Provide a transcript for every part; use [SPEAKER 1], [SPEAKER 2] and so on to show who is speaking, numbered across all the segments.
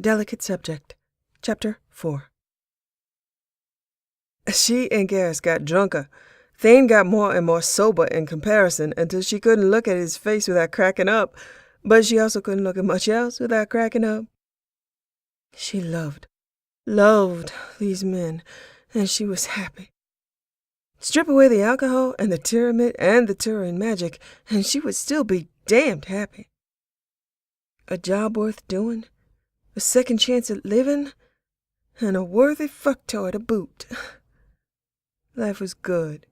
[SPEAKER 1] Delicate subject. Chapter 4. She and Garrus got drunker. Thane got more and more sober in comparison until she couldn't look at his face without cracking up, but she also couldn't look at much else without cracking up. She loved these men, and she was happy. Strip away the alcohol and the pyramid and the Turin magic, and she would still be damned happy. A job worth doing, a second chance at living, and a worthy fucktoy to boot. Life was good.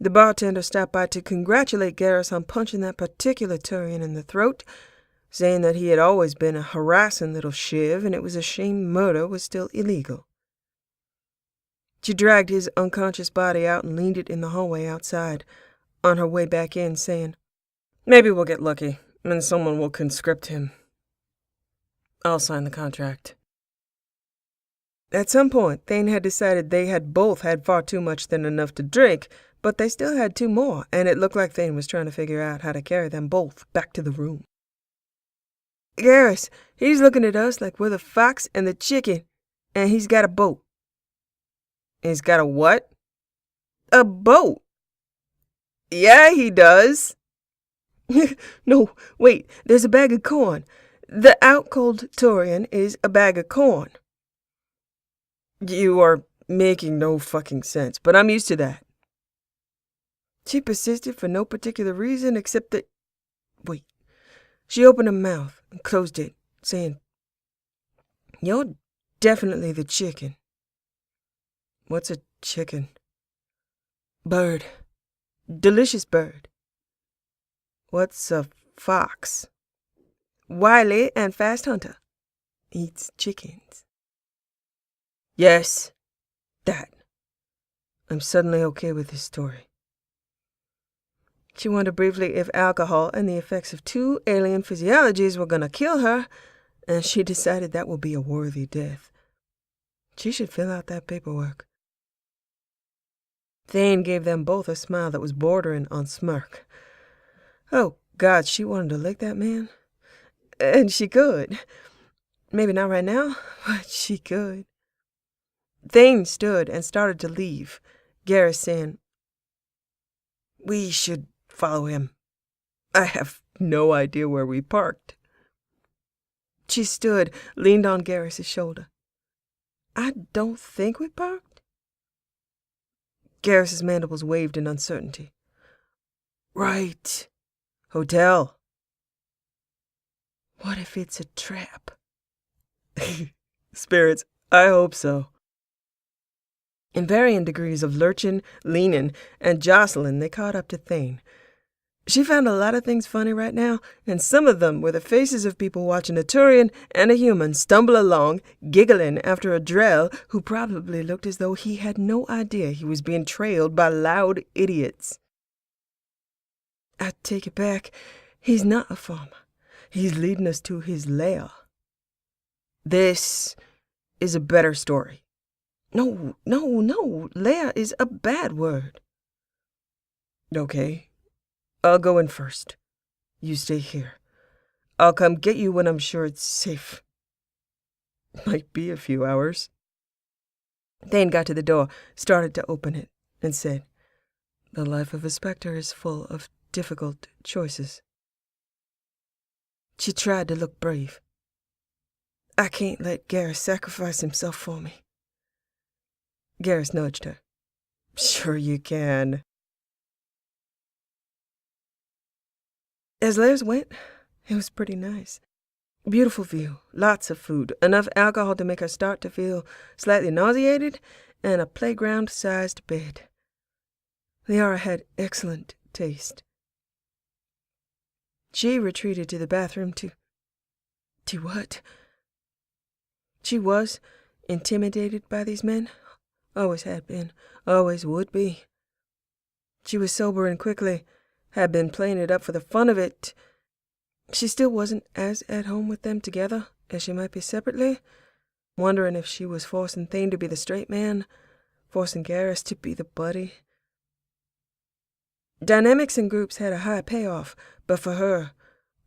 [SPEAKER 1] The bartender stopped by to congratulate Garrus on punching that particular Turian in the throat, saying that he had always been a harassing little shiv and it was a shame murder was still illegal. She dragged his unconscious body out and leaned it in the hallway outside, on her way back in, saying, "Maybe we'll get lucky, and someone will conscript him. I'll sign the contract." At some point, Thane had decided they had both had far too much than enough to drink, but they still had two more, and it looked like Thane was trying to figure out how to carry them both back to the room. "Garrus, he's looking at us like we're the fox and the chicken, and he's got a boat." "He's got a what?" "A boat." "Yeah, he does." "No, wait, there's a bag of corn. The out-cold Turian is a bag of corn." "You are making no fucking sense, but I'm used to that." She persisted for no particular reason except that... Wait. She opened her mouth and closed it, saying, "You're definitely the chicken." "What's a chicken?" "Bird. Delicious bird." "What's a fox?" "Wily and fast hunter. Eats chickens." "Yes, that." I'm suddenly okay with this story. She wondered briefly if alcohol and the effects of two alien physiologies were going to kill her, and she decided that would be a worthy death. She should fill out that paperwork. Thane gave them both a smile that was bordering on smirk. Oh, God, she wanted to lick that man. And she could. Maybe not right now, but she could. Thane stood and started to leave, Garrus saying, "We should follow him. I have no idea where we parked." She stood, leaned on Garrus's shoulder. "I don't think we parked." Garrus's mandibles waved in uncertainty. "Right. Hotel." What if it's a trap? Spirits, I hope so. In varying degrees of lurching, leaning, and jostling, they caught up to Thane. She found a lot of things funny right now, and some of them were the faces of people watching a Turian and a human stumble along, giggling after a Drell who probably looked as though he had no idea he was being trailed by loud idiots. I take it back. He's not a farmer. He's leading us to his lair. This is a better story. No. Lair is a bad word. Okay. I'll go in first. You stay here. I'll come get you when I'm sure it's safe. Might be a few hours. Thane got to the door, started to open it, and said, "The life of a spectre is full of difficult choices." She tried to look brave. "I can't let Garrus sacrifice himself for me." Garrus nudged her. "Sure you can." As lairs went, it was pretty nice. Beautiful view, lots of food, enough alcohol to make her start to feel slightly nauseated, and a playground-sized bed. Liara had excellent taste. She retreated to the bathroom to what? She was intimidated by these men. Always had been, always would be. She was sobering quickly, had been playing it up for the fun of it. She still wasn't as at home with them together as she might be separately, wondering if she was forcing Thane to be the straight man, forcing Garrus to be the buddy. Dynamics in groups had a high payoff, but for her,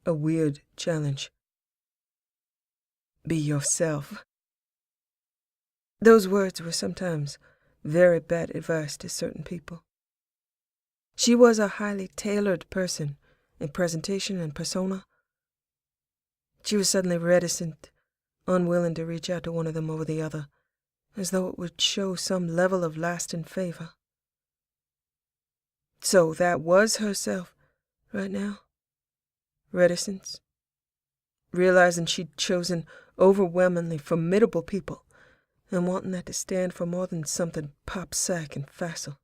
[SPEAKER 1] a weird challenge. Be yourself. Those words were sometimes very bad advice to certain people. She was a highly tailored person in presentation and persona. She was suddenly reticent, unwilling to reach out to one of them over the other, as though it would show some level of lasting favor. So that was herself right now. Reticence. Realizing she'd chosen overwhelmingly formidable people and wanting that to stand for more than something pop-psych and facile.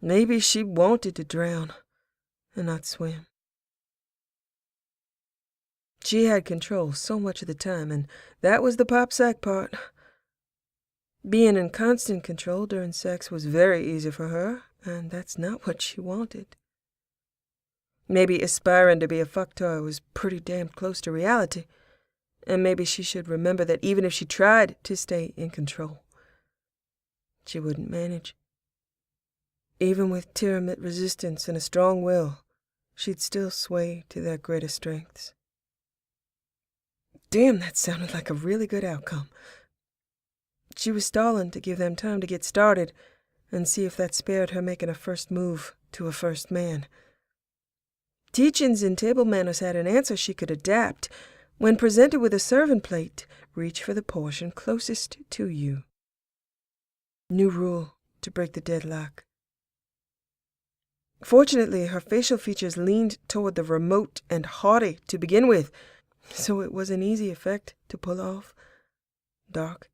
[SPEAKER 1] Maybe she wanted to drown and not swim. She had control so much of the time, and that was the pop-psych part. Being in constant control during sex was very easy for her, and that's not what she wanted. Maybe aspiring to be a fucktoy was pretty damn close to reality, and maybe she should remember that even if she tried to stay in control, she wouldn't manage. Even with tyramid resistance and a strong will, she'd still sway to their greater strengths. Damn, that sounded like a really good outcome. She was stalling to give them time to get started and see if that spared her making a first move to a first man. Teachings in table manners had an answer she could adapt. When presented with a serving plate, reach for the portion closest to you. New rule to break the deadlock. Fortunately, her facial features leaned toward the remote and haughty to begin with, so it was an easy effect to pull off. Dark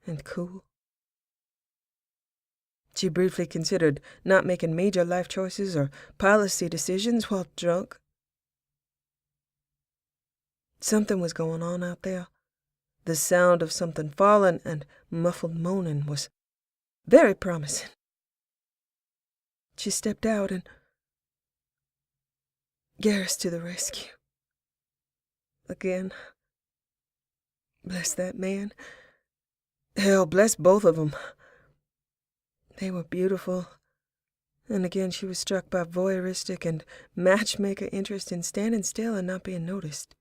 [SPEAKER 1] and cool. She briefly considered not making major life choices or policy decisions while drunk. Something was going on out there. The sound of something falling and muffled moaning was very promising. She stepped out and Garrus to the rescue. Again. Bless that man. Hell, bless both of them. They were beautiful. And again she was struck by voyeuristic and matchmaker interest in standing still and not being noticed.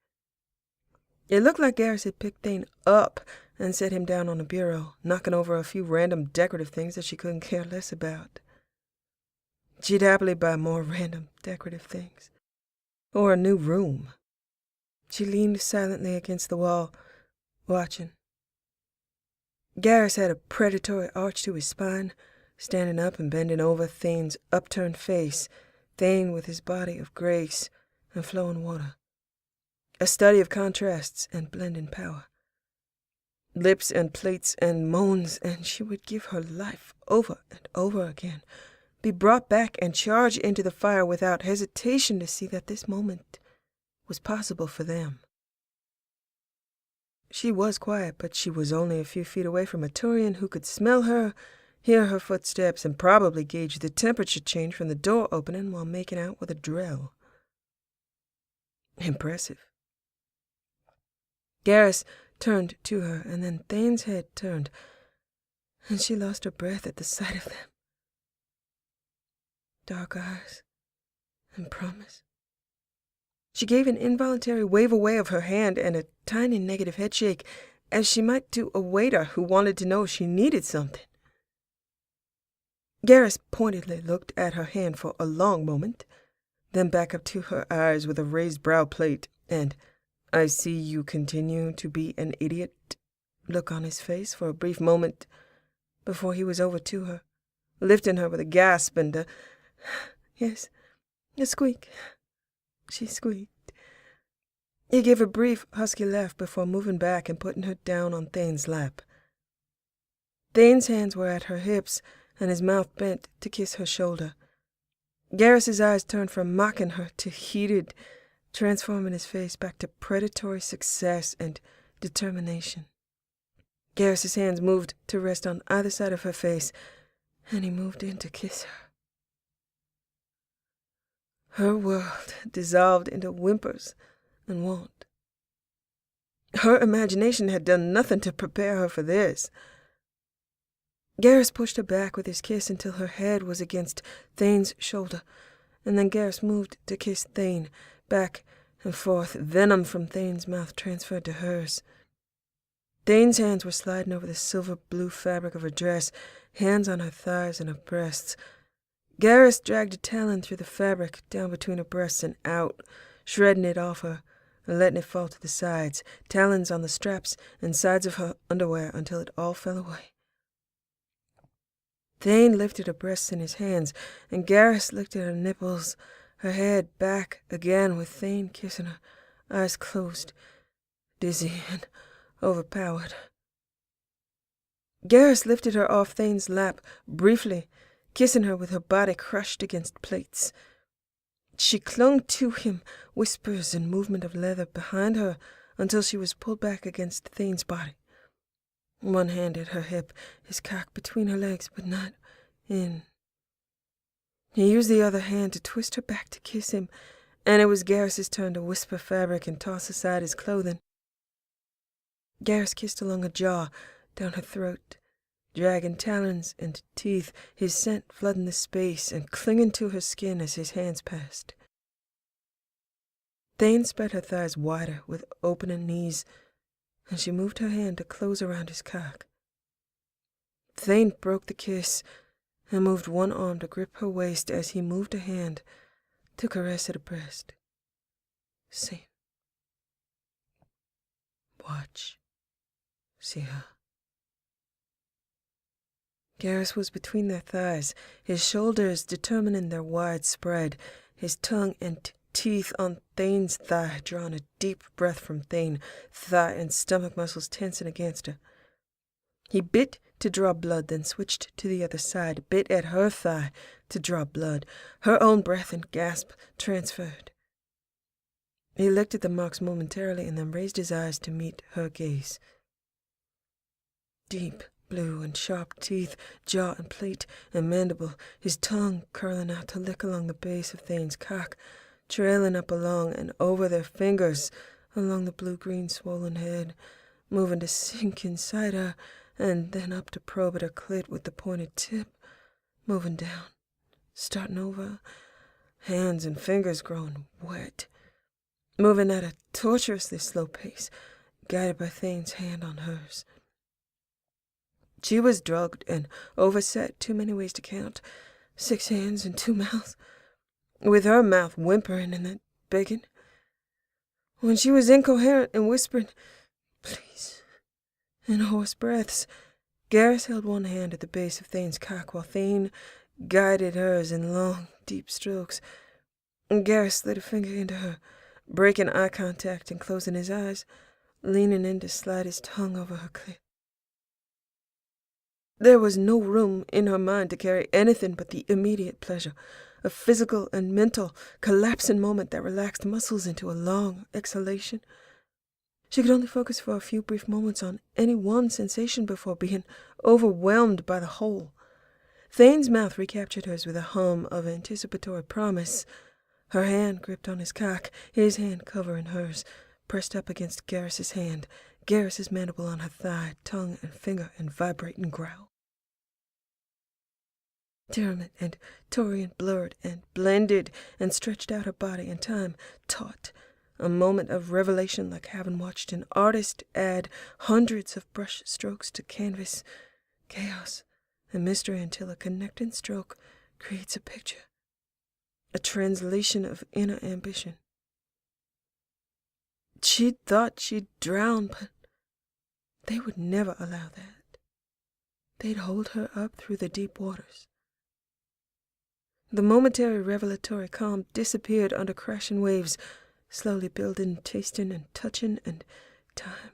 [SPEAKER 1] It looked like Garrus had picked Thane up and set him down on a bureau, knocking over a few random decorative things that she couldn't care less about. She'd happily buy more random decorative things. Or a new room. She leaned silently against the wall, watching. Garrus had a predatory arch to his spine, standing up and bending over Thane's upturned face, Thane with his body of grace and flowing water. A study of contrasts and blending power. Lips and plates and moans, and she would give her life over and over again, be brought back and charged into the fire without hesitation to see that this moment was possible for them. She was quiet, but she was only a few feet away from a Turian who could smell her, hear her footsteps, and probably gauge the temperature change from the door opening while making out with a drill. Impressive. Garrus turned to her, and then Thane's head turned, and she lost her breath at the sight of them. Dark eyes and promise. She gave an involuntary wave away of her hand and a tiny negative headshake, as she might to a waiter who wanted to know she needed something. Garrus pointedly looked at her hand for a long moment, then back up to her eyes with a raised brow plate, and "I see you continue to be an idiot" look on his face for a brief moment before he was over to her, lifting her with a gasp and a yes, a squeak. She squeaked. He gave a brief, husky laugh before moving back and putting her down on Thane's lap. Thane's hands were at her hips, and his mouth bent to kiss her shoulder. Garrus's eyes turned from mocking her to heated, transforming his face back to predatory success and determination. Garrus's hands moved to rest on either side of her face, and he moved in to kiss her. Her world dissolved into whimpers and want. Her imagination had done nothing to prepare her for this. Garrus pushed her back with his kiss until her head was against Thane's shoulder, and then Garrus moved to kiss Thane, back and forth, venom from Thane's mouth transferred to hers. Thane's hands were sliding over the silver-blue fabric of her dress, hands on her thighs and her breasts. Garrus dragged a talon through the fabric, down between her breasts and out, shredding it off her and letting it fall to the sides, talons on the straps and sides of her underwear until it all fell away. Thane lifted her breasts in his hands, and Garrus looked at her nipples, her head back again with Thane kissing her, eyes closed, dizzy and overpowered. Garrus lifted her off Thane's lap, briefly, kissing her with her body crushed against plates. She clung to him, whispers and movement of leather behind her, until she was pulled back against Thane's body. One hand at her hip, his cock between her legs, but not in. He used the other hand to twist her back to kiss him, and it was Garrus's turn to whisper fabric and toss aside his clothing. Garrus kissed along her jaw, down her throat, dragging talons and teeth, his scent flooding the space and clinging to her skin as his hands passed. Thane spread her thighs wider with opening knees, and she moved her hand to close around his cock. Thane broke the kiss and moved one arm to grip her waist as he moved a hand to caress at her breast. Sing. Watch. See her. Garrus was between their thighs, his shoulders determining their wide spread, his tongue and teeth on Thane's thigh, drawing a deep breath from Thane, thigh and stomach muscles tensing against her. He bit to draw blood, then switched to the other side, bit at her thigh to draw blood. Her own breath and gasp transferred. He looked at the marks momentarily and then raised his eyes to meet her gaze. Deep blue and sharp teeth, jaw and plate and mandible, his tongue curling out to lick along the base of Thane's cock, trailing up along and over their fingers, along the blue-green swollen head, moving to sink inside her, and then up to probe at her clit with the pointed tip, moving down, starting over, hands and fingers growing wet, moving at a torturously slow pace, guided by Thane's hand on hers. She was drugged and overset, too many ways to count, 6 hands and 2 mouths, with her mouth whimpering and then begging. When she was incoherent and whispering, "Please," in hoarse breaths, Garrus held one hand at the base of Thane's cock while Thane guided hers in long, deep strokes. Garrus slid a finger into her, breaking eye contact and closing his eyes, leaning in to slide his tongue over her clit. There was no room in her mind to carry anything but the immediate pleasure, a physical and mental collapsing moment that relaxed muscles into a long exhalation. She could only focus for a few brief moments on any one sensation before being overwhelmed by the whole. Thane's mouth recaptured hers with a hum of anticipatory promise. Her hand gripped on his cock, his hand covering hers, pressed up against Garrus's hand, Garrus's mandible on her thigh, tongue and finger and vibrating growl. Tyramid and Torian blurred and blended and stretched out her body in time, taut, a moment of revelation like having watched an artist add hundreds of brush strokes to canvas, chaos and mystery until a connecting stroke creates a picture, a translation of inner ambition. She'd thought she'd drown, but they would never allow that. They'd hold her up through the deep waters. The momentary revelatory calm disappeared under crashing waves, slowly building, tasting and touching and time.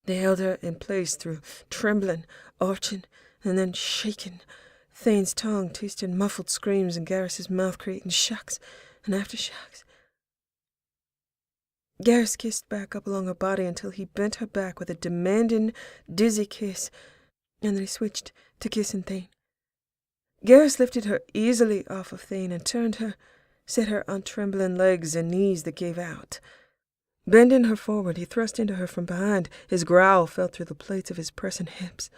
[SPEAKER 1] They held her in place through trembling, arching, and then shaking, Thane's tongue tasting muffled screams and Garrus's mouth creating shocks and aftershocks. Garrus kissed back up along her body until he bent her back with a demanding, dizzy kiss, and then he switched to kissing Thane. Garrus lifted her easily off of Thane and turned her, set her on trembling legs and knees that gave out. Bending her forward, he thrust into her from behind. His growl fell through the plates of his pressing hips.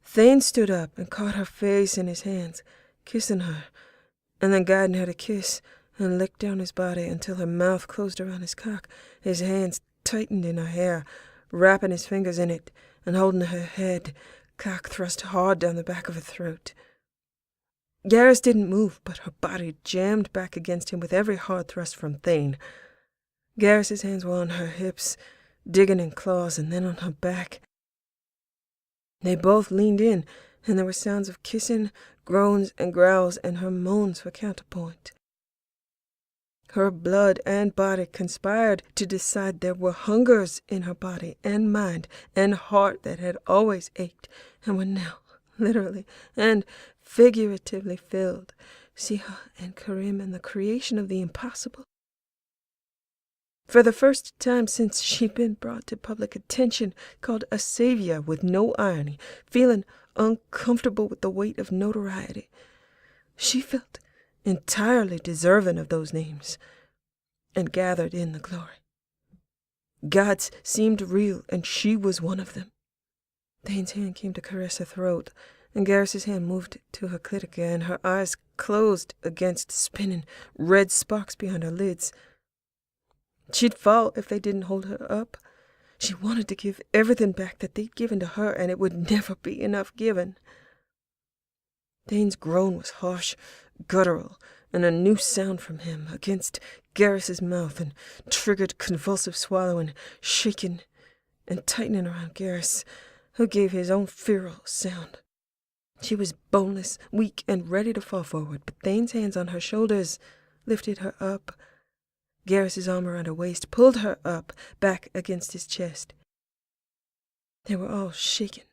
[SPEAKER 1] Thane stood up and caught her face in his hands, kissing her, and then guiding her to kiss and licked down his body until her mouth closed around his cock. His hands tightened in her hair, wrapping his fingers in it and holding her head, cock thrust hard down the back of her throat. Garrus didn't move, but her body jammed back against him with every hard thrust from Thane. Garrus's hands were on her hips, digging in claws, and then on her back. They both leaned in, and there were sounds of kissing, groans and growls, and her moans for counterpoint. Her blood and body conspired to decide there were hungers in her body and mind and heart that had always ached and were now literally and figuratively filled. Siha and Karim and the creation of the impossible. For the first time since she'd been brought to public attention, called a savior with no irony, feeling uncomfortable with the weight of notoriety, she felt entirely deserving of those names, and gathered in the glory. Gods seemed real, and she was one of them. Thane's hand came to caress her throat, and Garrus's hand moved to her clit again, her eyes closed against spinning red sparks behind her lids. She'd fall if they didn't hold her up. She wanted to give everything back that they'd given to her, and it would never be enough given. Thane's groan was harsh, guttural, and a new sound from him against Garrus's mouth, and triggered convulsive swallowing, shaking and tightening around Garrus, who gave his own feral sound. She was boneless, weak, and ready to fall forward, but Thane's hands on her shoulders lifted her up. Garrus's arm around her waist pulled her up, back against his chest. They were all shaken,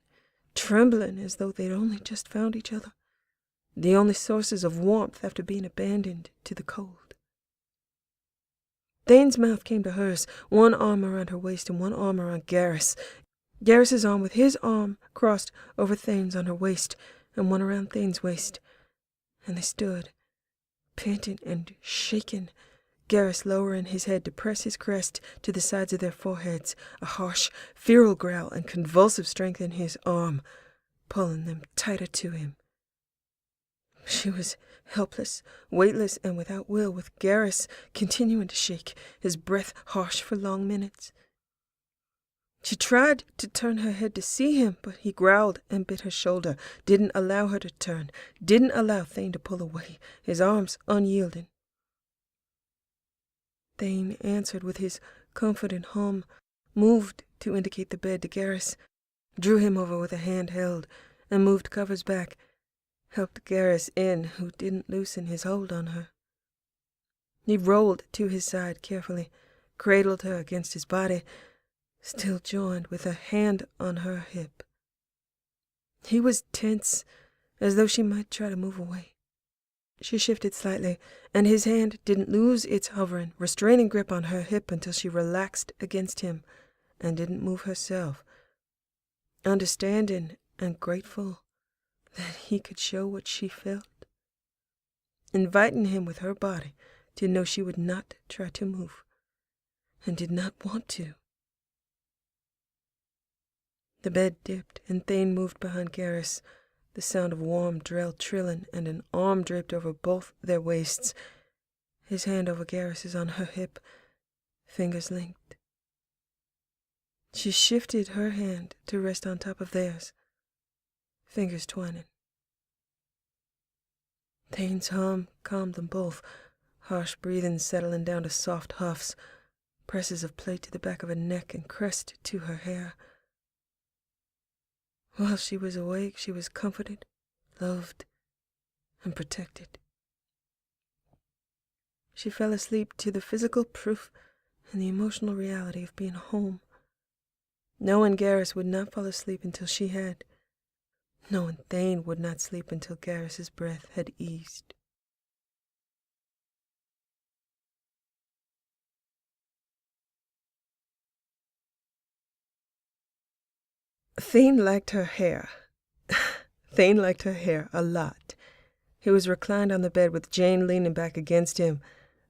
[SPEAKER 1] trembling as though they'd only just found each other, the only sources of warmth after being abandoned to the cold. Thane's mouth came to hers, one arm around her waist and one arm around Garrus. Garrus's arm with his arm crossed over Thane's on her waist and one around Thane's waist, and they stood, panting and shaken, Garrus lowering his head to press his crest to the sides of their foreheads, a harsh, feral growl and convulsive strength in his arm, pulling them tighter to him. She was helpless, weightless, and without will, with Garrus continuing to shake, his breath harsh for long minutes. She tried to turn her head to see him, but he growled and bit her shoulder, didn't allow her to turn, didn't allow Thane to pull away, his arms unyielding. Thane answered with his confident hum, moved to indicate the bed to Garrus, drew him over with a hand held, and moved covers back, helped Garrus in, who didn't loosen his hold on her. He rolled to his side carefully, cradled her against his body, still joined with a hand on her hip. He was tense, as though she might try to move away. She shifted slightly, and his hand didn't lose its hovering, restraining grip on her hip until she relaxed against him and didn't move herself, understanding and grateful that he could show what she felt, inviting him with her body to know she would not try to move and did not want to. The bed dipped, and Thane moved behind Garrus, the sound of warm drill trilling, and an arm draped over both their waists, his hand over Garrus's on her hip, fingers linked. She shifted her hand to rest on top of theirs, fingers twining. Thane's hum calmed them both, harsh breathing settling down to soft huffs, presses of plate to the back of her neck and crest to her hair. While she was awake, she was comforted, loved, and protected. She fell asleep to the physical proof and the emotional reality of being home, knowing Garrus would not fall asleep until she had, knowing Thane would not sleep until Garrus's breath had eased. Thane liked her hair. Thane liked her hair a lot. He was reclined on the bed with Jane leaning back against him,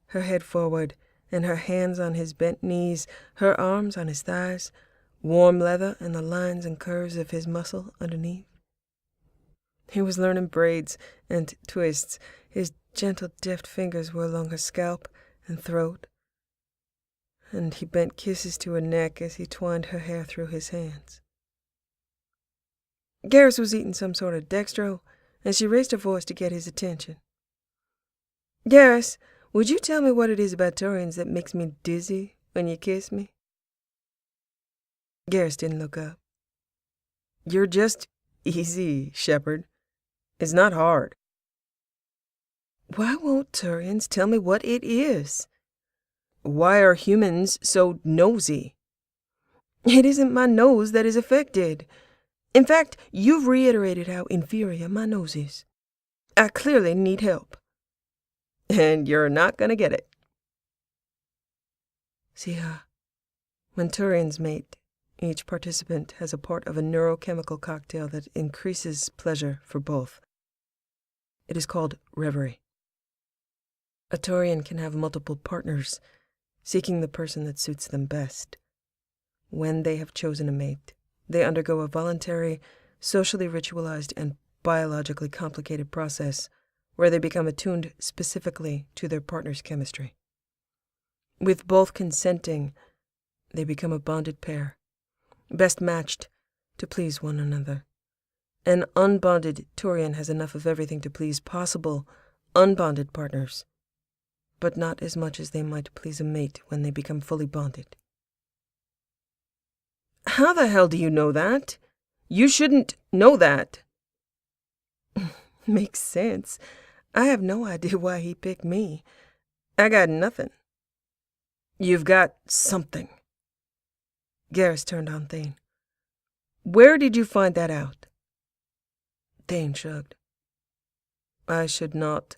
[SPEAKER 1] her head forward, and her hands on his bent knees, her arms on his thighs, warm leather and the lines and curves of his muscle underneath. He was learning braids and twists, his Gentle, deft fingers were along her scalp and throat, and he bent kisses to her neck as he twined her hair through his hands. Garrus was eating some sort of dextro, and she raised her voice to get his attention. "Garrus, would you tell me what it is about Turians that makes me dizzy when you kiss me?" Garrus didn't look up. "You're just easy, Shepard. It's not hard." "Why won't Turians tell me what it is?" "Why are humans so nosy?" "It isn't my nose that is affected. In fact, you've reiterated how inferior my nose is. I clearly need help." "And you're not gonna get it." See, when Turians mate, each participant has a part of a neurochemical cocktail that increases pleasure for both. It is called reverie. A Turian can have multiple partners, seeking the person that suits them best. When they have chosen a mate, they undergo a voluntary, socially ritualized, and biologically complicated process where they become attuned specifically to their partner's chemistry. With both consenting, they become a bonded pair, best matched to please one another. An unbonded Turian has enough of everything to please possible unbonded partners, but not as much as they might please a mate when they become fully bonded. "How the hell do you know that? You shouldn't know that." "Makes sense. I have no idea why he picked me. I got nothing." "You've got something." Garrus turned on Thane. "Where did you find that out?" Thane shrugged. "I should not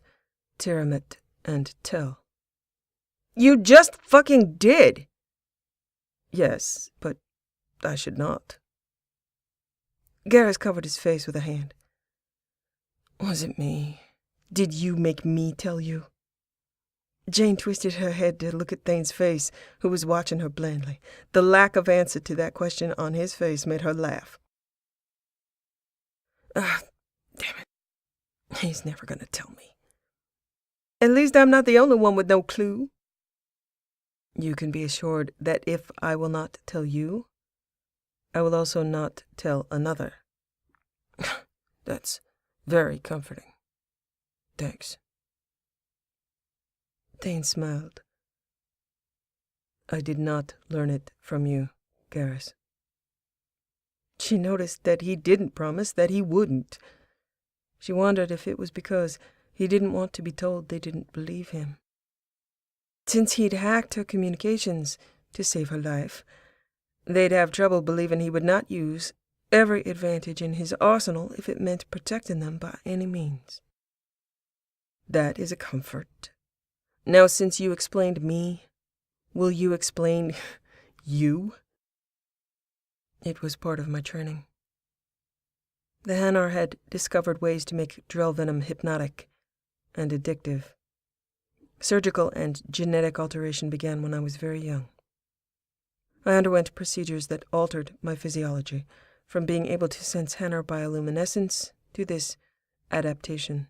[SPEAKER 1] Tiramit and tell." "You just fucking did!" "Yes, but I should not." Garrus covered his face with a hand. "Was it me? Did you make me tell you?" Jane twisted her head to look at Thane's face, who was watching her blandly. The lack of answer to that question on his face made her laugh. Damn it. He's never gonna tell me. "At least I'm not the only one with no clue." "You can be assured that if I will not tell you, I will also not tell another." "That's very comforting. Thanks." Thane smiled. "I did not learn it from you, Garrus." She noticed that he didn't promise that he wouldn't. She wondered if it was because he didn't want to be told they didn't believe him. Since he'd hacked her communications to save her life, they'd have trouble believing he would not use every advantage in his arsenal if it meant protecting them by any means. "That is a comfort. Now, since you explained me, will you explain you?" "It was part of my training. The Hanar had discovered ways to make drill venom hypnotic and addictive. Surgical and genetic alteration began when I was very young. I underwent procedures that altered my physiology, from being able to sense Hanar bioluminescence to this adaptation.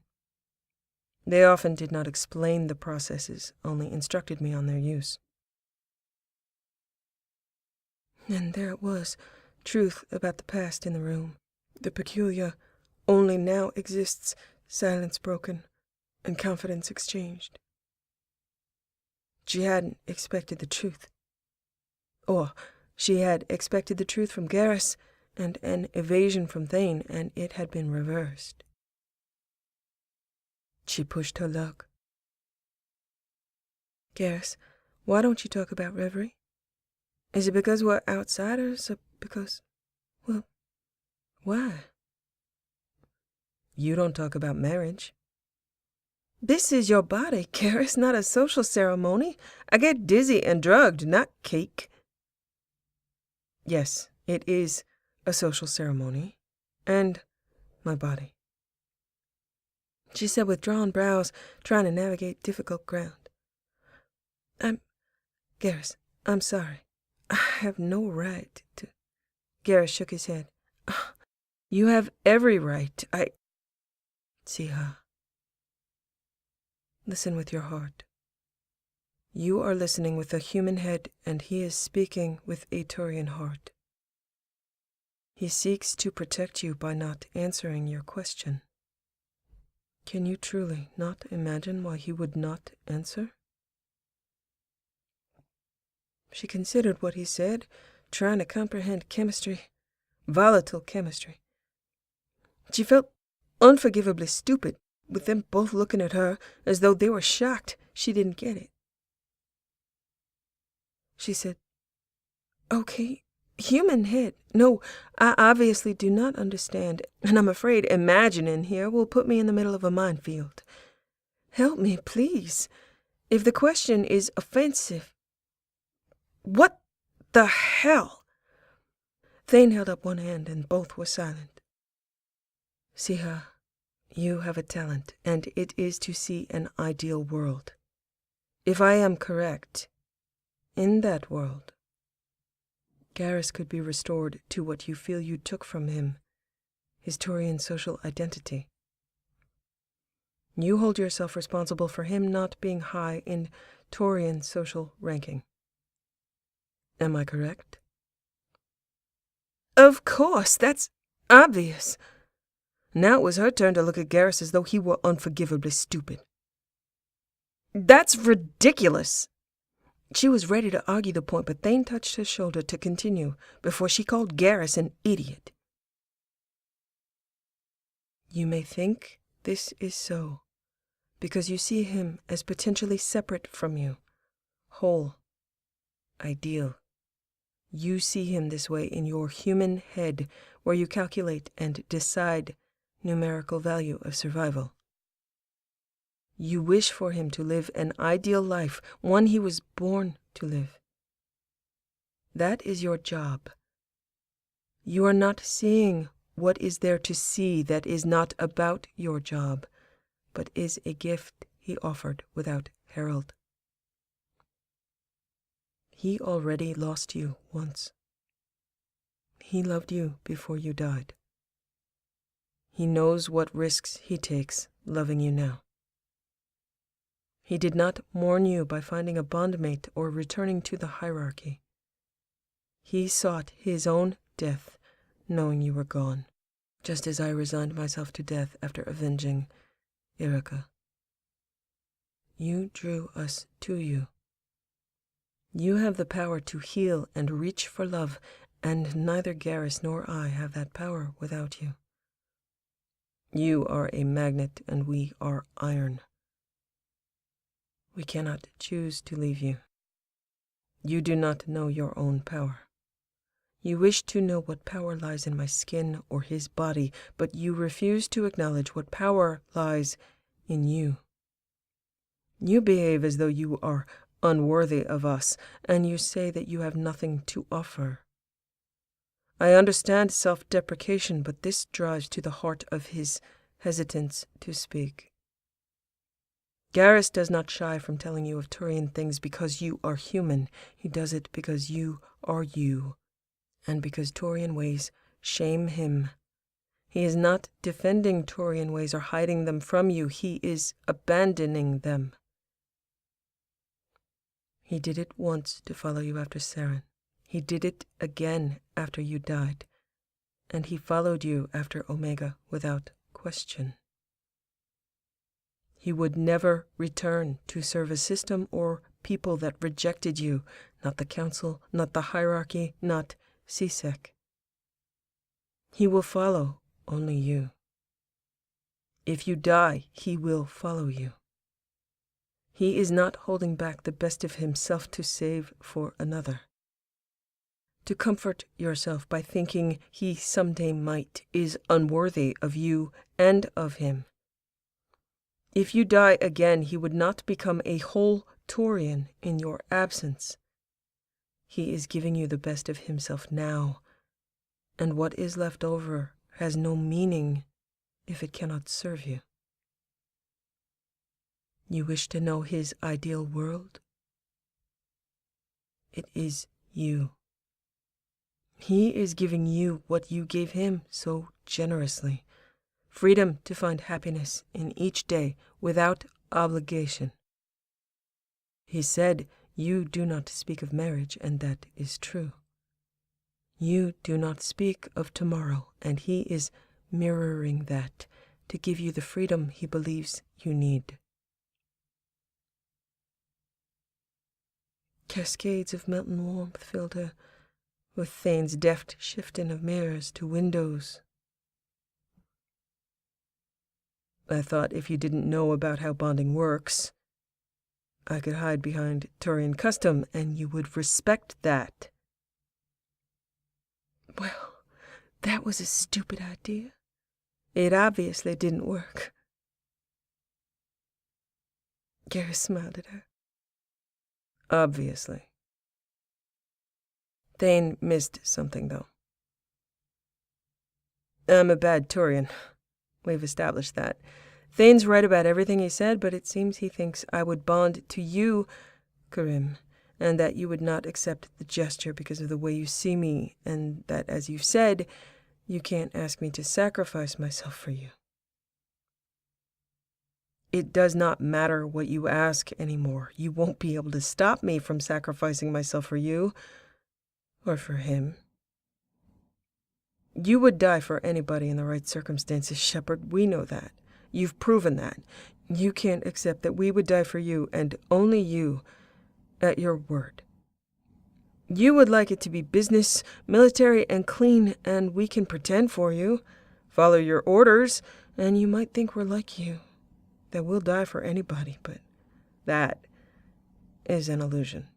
[SPEAKER 1] They often did not explain the processes, only instructed me on their use. And there it was, truth about the past in the room. The peculiar, only now exists, silence broken, and confidence exchanged. She hadn't expected the truth. Or she had expected the truth from Garrus and an evasion from Thane, and it had been reversed. She pushed her luck. "Garrus, why don't you talk about reverie? Is it because we're outsiders, or because, well, why?" "You don't talk about marriage." "This is your body, Garrus, not a social ceremony. I get dizzy and drugged, not cake." "Yes, it is a social ceremony, and my body," she said with drawn brows, trying to navigate difficult ground. Garrus, I'm sorry. I have no right to..." Garrus shook his head. "You have every right. See her." Listen with your heart. You are listening with a human head, and he is speaking with a Turian heart. He seeks to protect you by not answering your question. Can you truly not imagine why he would not answer? She considered what he said, trying to comprehend chemistry, volatile chemistry. She felt unforgivably stupid, with them both looking at her as though they were shocked she didn't get it. She said, "Okay, human head. No, I obviously do not understand, and I'm afraid imagining here will put me in the middle of a minefield. Help me, please. If the question is offensive..." "What the hell?" Thane held up one hand and both were silent. "Siha, you have a talent, and it is to see an ideal world. If I am correct, in that world, Garrus could be restored to what you feel you took from him, his Turian social identity. You hold yourself responsible for him not being high in Turian social ranking. Am I correct?" "Of course, that's obvious." Now it was her turn to look at Garrus as though he were unforgivably stupid. "That's ridiculous." She was ready to argue the point, but Thane touched her shoulder to continue before she called Garrus an idiot. "You may think this is so, because you see him as potentially separate from you, whole, ideal. You see him this way in your human head, where you calculate and decide numerical value of survival. You wish for him to live an ideal life, one he was born to live. That is your job. You are not seeing what is there to see that is not about your job, but is a gift he offered without herald. He already lost you once. He loved you before you died. He knows what risks he takes loving you now. He did not mourn you by finding a bondmate or returning to the hierarchy. He sought his own death, knowing you were gone, just as I resigned myself to death after avenging Erica. You drew us to you. You have the power to heal and reach for love, and neither Garrus nor I have that power without you. You are a magnet and we are iron. We cannot choose to leave you. You do not know your own power. You wish to know what power lies in my skin or his body, but you refuse to acknowledge what power lies in you. You behave as though you are unworthy of us, and you say that you have nothing to offer. I understand self-deprecation, but this drives to the heart of his hesitance to speak. Garrus does not shy from telling you of Turian things because you are human. He does it because you are you, and because Turian ways shame him. He is not defending Turian ways or hiding them from you. He is abandoning them. He did it once to follow you after Saren. He did it again after you died. And he followed you after Omega without question. He would never return to serve a system or people that rejected you, not the council, not the hierarchy, not CSEC. He will follow only you. If you die, he will follow you. He is not holding back the best of himself to save for another. To comfort yourself by thinking he someday might is unworthy of you and of him. If you die again, he would not become a whole Turian in your absence. He is giving you the best of himself now, and what is left over has no meaning if it cannot serve you. You wish to know his ideal world? It is you. He is giving you what you gave him so generously. Freedom to find happiness in each day without obligation. He said, you do not speak of marriage, and that is true. You do not speak of tomorrow, and he is mirroring that to give you the freedom he believes you need. Cascades of melting warmth filled her, with Thane's deft shifting of mirrors to windows. I thought if you didn't know about how bonding works, I could hide behind Turian custom and you would respect that. Well, that was a stupid idea. It obviously didn't work. Garrus smiled at her. Obviously. Thane missed something, though. I'm a bad Turian. We've established that. Thane's right about everything he said, but it seems he thinks I would bond to you, Karim, and that you would not accept the gesture because of the way you see me, and that, as you said, you can't ask me to sacrifice myself for you. It does not matter what you ask anymore. You won't be able to stop me from sacrificing myself for you, or for him. You would die for anybody in the right circumstances, Shepard. We know that. You've proven that. You can't accept that we would die for you, and only you, at your word. You would like it to be business, military, and clean, and we can pretend for you, follow your orders, and you might think we're like you, that we'll die for anybody, but that is an illusion.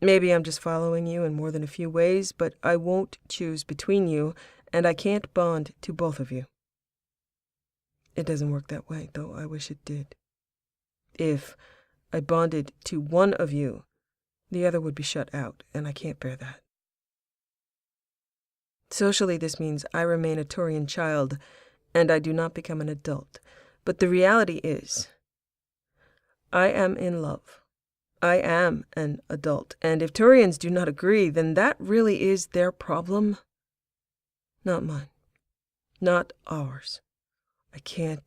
[SPEAKER 1] Maybe I'm just following you in more than a few ways, but I won't choose between you, and I can't bond to both of you. It doesn't work that way, though I wish it did. If I bonded to one of you, the other would be shut out, and I can't bear that. Socially, this means I remain a Turian child, and I do not become an adult. But the reality is, I am in love. I am an adult, and if Turians do not agree, then that really is their problem. Not mine. Not ours. I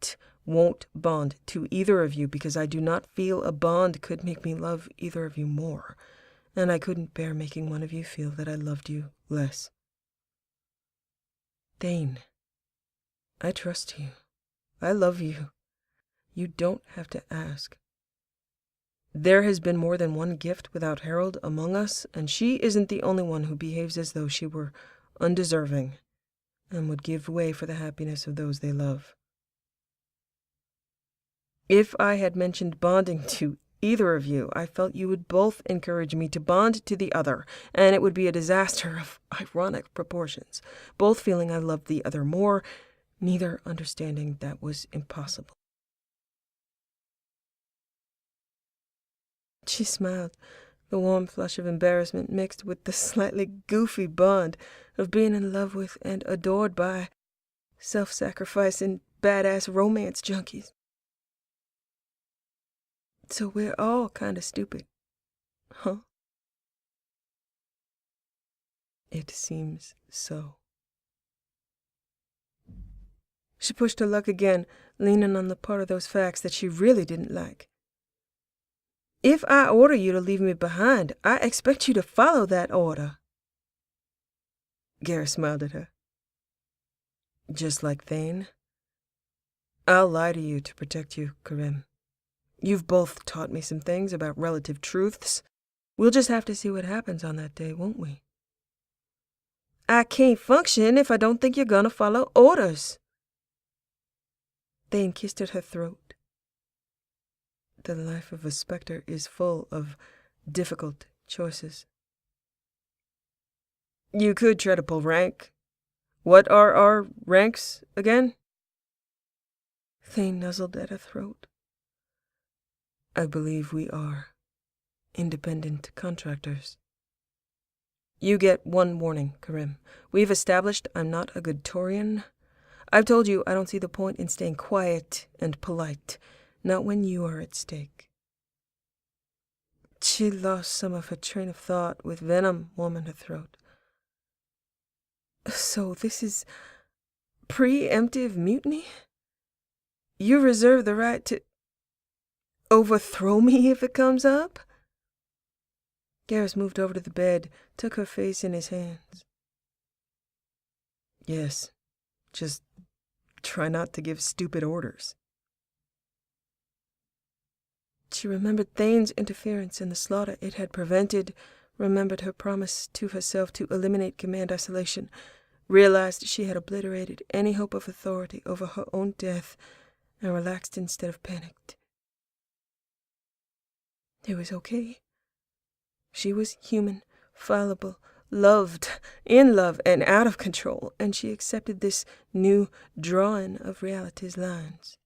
[SPEAKER 1] won't bond to either of you because I do not feel a bond could make me love either of you more, and I couldn't bear making one of you feel that I loved you less. Thane, I trust you. I love you. You don't have to ask. There has been more than one gift without herald among us, and she isn't the only one who behaves as though she were undeserving and would give way for the happiness of those they love. If I had mentioned bonding to either of you, I felt you would both encourage me to bond to the other, and it would be a disaster of ironic proportions, both feeling I loved the other more, neither understanding that was impossible. She smiled, the warm flush of embarrassment mixed with the slightly goofy bond of being in love with and adored by self-sacrificing, badass romance junkies. So we're all kind of stupid, huh? It seems so. She pushed her luck again, leaning on the part of those facts that she really didn't like. If I order you to leave me behind, I expect you to follow that order. Garrus smiled at her. Just like Thane, I'll lie to you to protect you, Karim. You've both taught me some things about relative truths. We'll just have to see what happens on that day, won't we? I can't function if I don't think you're gonna follow orders. Thane kissed at her throat. The life of a spectre is full of difficult choices. You could try to pull rank. What are our ranks again? Thane nuzzled at her throat. I believe we are independent contractors. You get one warning, Karim. We've established I'm not a good Turian. I've told you I don't see the point in staying quiet and polite, not when you are at stake. She lost some of her train of thought with venom warming her throat. So this is preemptive mutiny? You reserve the right to... Overthrow me if it comes up? Garrus moved over to the bed, took her face in his hands. Yes, just try not to give stupid orders. She remembered Thane's interference in the slaughter it had prevented, remembered her promise to herself to eliminate command isolation, realized she had obliterated any hope of authority over her own death, and relaxed instead of panicked. It was okay. She was human, fallible, loved, in love, and out of control, and she accepted this new drawing of reality's lines.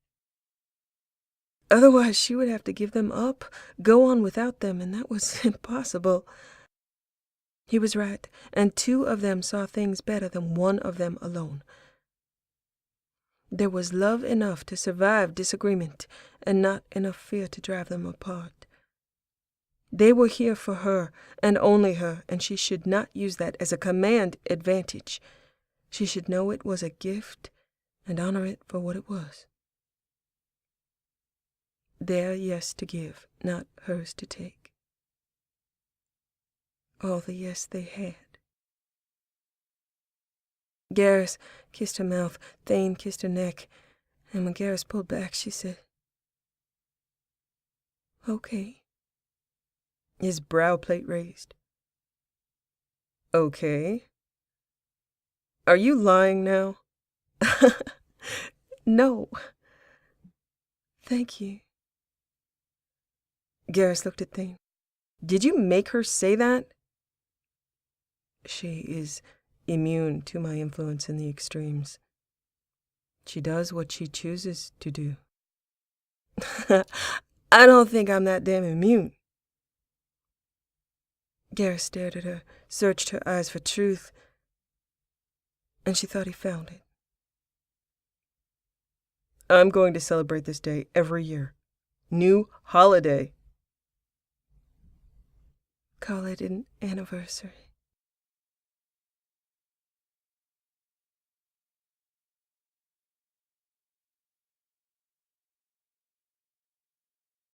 [SPEAKER 1] Otherwise, she would have to give them up, go on without them, and that was impossible. He was right, and two of them saw things better than one of them alone. There was love enough to survive disagreement, and not enough fear to drive them apart. They were here for her, and only her, and she should not use that as a command advantage. She should know it was a gift, and honor it for what it was. Their yes to give, not hers to take. All the yes they had. Garrus kissed her mouth, Thane kissed her neck, and when Garrus pulled back, she said, "Okay." His brow plate raised. Okay. Are you lying now? No. Thank you. Garrus looked at Thane. Did you make her say that? She is immune to my influence in the extremes. She does what she chooses to do. I don't think I'm that damn immune. Garrus stared at her, searched her eyes for truth, and she thought he found it. I'm going to celebrate this day every year. New holiday. Call it an anniversary.